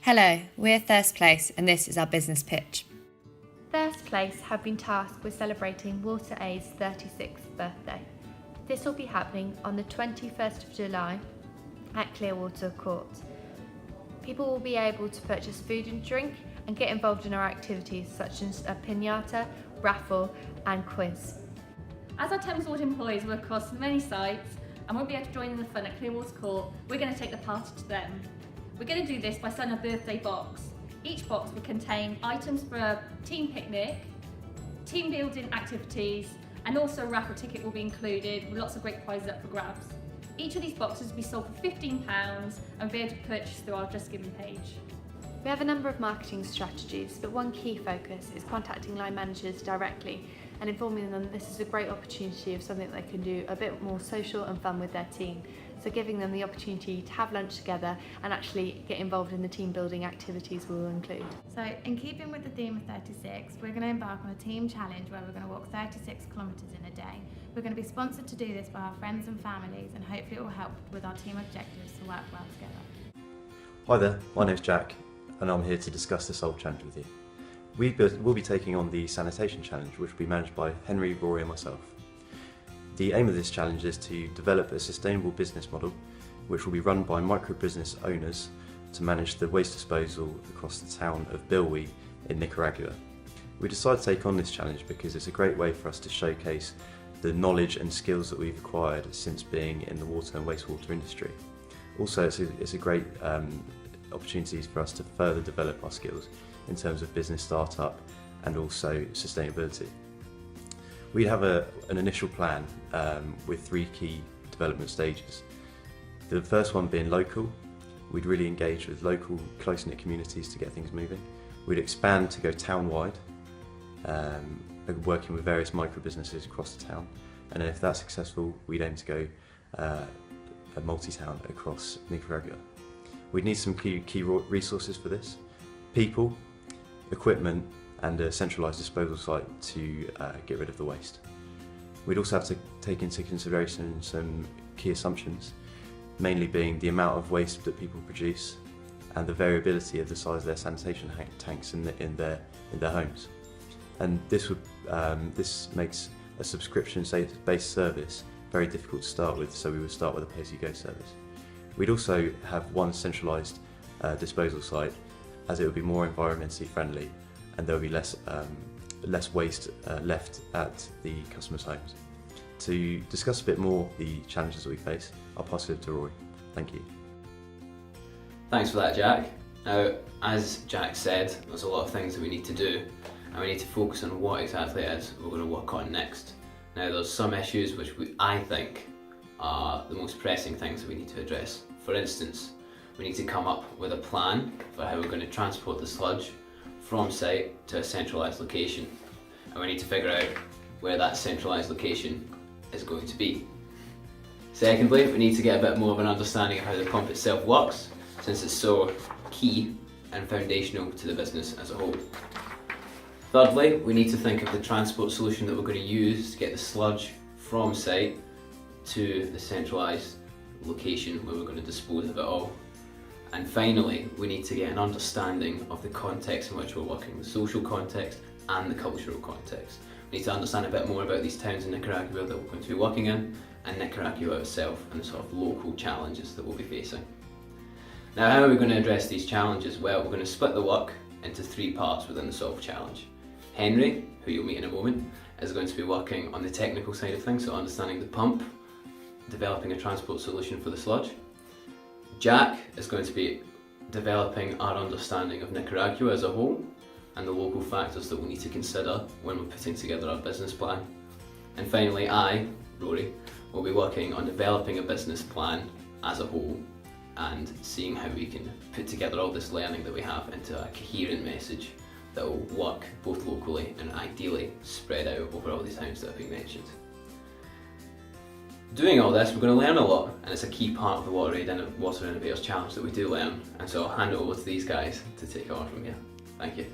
Hello, we're Thirst Place and this is our business pitch. Thirst Place have been tasked with celebrating WaterAid's 36th birthday. This will be happening on the 21st of July at Clearwater Court. People will be able to purchase food and drink and get involved in our activities such as a piñata, raffle and quiz. As our Thames Water employees work across many sites and won't be able to join in the fun at Clearwater Court, we're going to take the party to them. We're going to do this by selling a birthday box. Each box will contain items for a team picnic, team building activities, and also a raffle ticket will be included with lots of great prizes up for grabs. Each of these boxes will be sold for £15 and be able to purchase through our Just Giving page. We have a number of marketing strategies, but one key focus is contacting line managers directly and informing them this is a great opportunity of something they can do a bit more social and fun with their team. So giving them the opportunity to have lunch together and actually get involved in the team building activities we will include. So in keeping with the theme of 36, we're going to embark on a team challenge where we're going to walk 36 kilometres in a day. We're going to be sponsored to do this by our friends and families, and hopefully it will help with our team objectives to work well together. Hi there, my name's Jack and I'm here to discuss the Solve Challenge with you. We'll be taking on the Sanitation Challenge, which will be managed by Henry, Rory and myself. The aim of this challenge is to develop a sustainable business model which will be run by micro-business owners to manage the waste disposal across the town of Bilwi in Nicaragua. We decided to take on this challenge because it's a great way for us to showcase the knowledge and skills that we've acquired since being in the water and wastewater industry. Also, it's a great opportunity for us to further develop our skills in terms of business startup and also sustainability. We have an initial plan with 3 key development stages. The first one being local. We'd really engage with local close-knit communities to get things moving. We'd expand to go town-wide, working with various micro-businesses across the town, and then if that's successful, we'd aim to go a multi-town across Nicaragua. We'd need some key resources for this: people, equipment, and a centralised disposal site to get rid of the waste. We'd also have to take into consideration some key assumptions, mainly being the amount of waste that people produce and the variability of the size of their sanitation tanks in their homes. And this makes a subscription-based service very difficult to start with, so we would start with a pay-as-you-go service. We'd also have one centralised disposal site, as it would be more environmentally friendly and there will be less waste left at the customers' homes. To discuss a bit more the challenges that we face, I'll pass it to Rory. Thank you. Thanks for that, Jack. Now, as Jack said, there's a lot of things that we need to do, and we need to focus on what exactly it is we're going to work on next. Now, there's some issues which I think are the most pressing things that we need to address. For instance, we need to come up with a plan for how we're going to transport the sludge from site to a centralised location, and we need to figure out where that centralised location is going to be. Secondly, we need to get a bit more of an understanding of how the pump itself works, since it's so key and foundational to the business as a whole. Thirdly, we need to think of the transport solution that we're going to use to get the sludge from site to the centralised location where we're going to dispose of it all. And finally, we need to get an understanding of the context in which we're working, the social context and the cultural context. We need to understand a bit more about these towns in Nicaragua that we're going to be working in, and Nicaragua itself, and the sort of local challenges that we'll be facing. Now, how are we going to address these challenges? Well, we're going to split the work into 3 parts within the Solve Challenge. Henry, who you'll meet in a moment, is going to be working on the technical side of things, so understanding the pump, developing a transport solution for the sludge. Jack is going to be developing our understanding of Nicaragua as a whole and the local factors that we need to consider when we're putting together our business plan. And finally, I, Rory, will be working on developing a business plan as a whole and seeing how we can put together all this learning that we have into a coherent message that will work both locally and ideally spread out over all these towns that have been mentioned. Doing all this, we're going to learn a lot, and it's a key part of the WaterAid and Water Innovators Challenge that we do learn, and so I'll hand it over to these guys to take over from here. Thank you.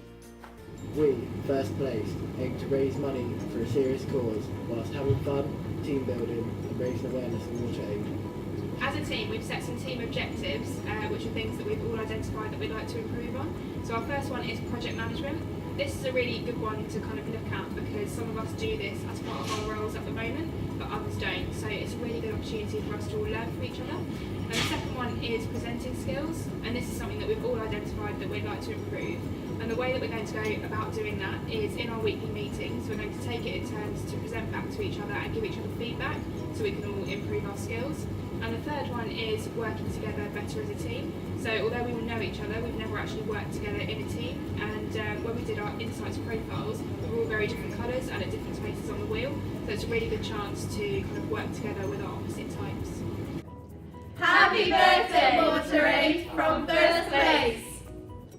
We, First Place, aim to raise money for a serious cause whilst having fun, team building and raising awareness of WaterAid. As a team, we've set some team objectives, which are things that we've all identified that we'd like to improve on. So our first one is project management. This is a really good one to kind of look at because some of us do this as part of our roles at the moment, but others don't. So it's a really good opportunity for us to all learn from each other. And the second one is presenting skills, and this is something that we've all identified that we'd like to improve. And the way that we're going to go about doing that is in our weekly meetings, we're going to take it in turns to present back to each other and give each other feedback so we can all improve our skills. And the third one is working together better as a team. So although we all know each other, we've never actually worked together in a team. And when we did our insights profiles, we were all very different colours and at different spaces on the wheel. So it's a really good chance to kind of work together with our opposite types. Happy birthday, Water Aid, from First Place!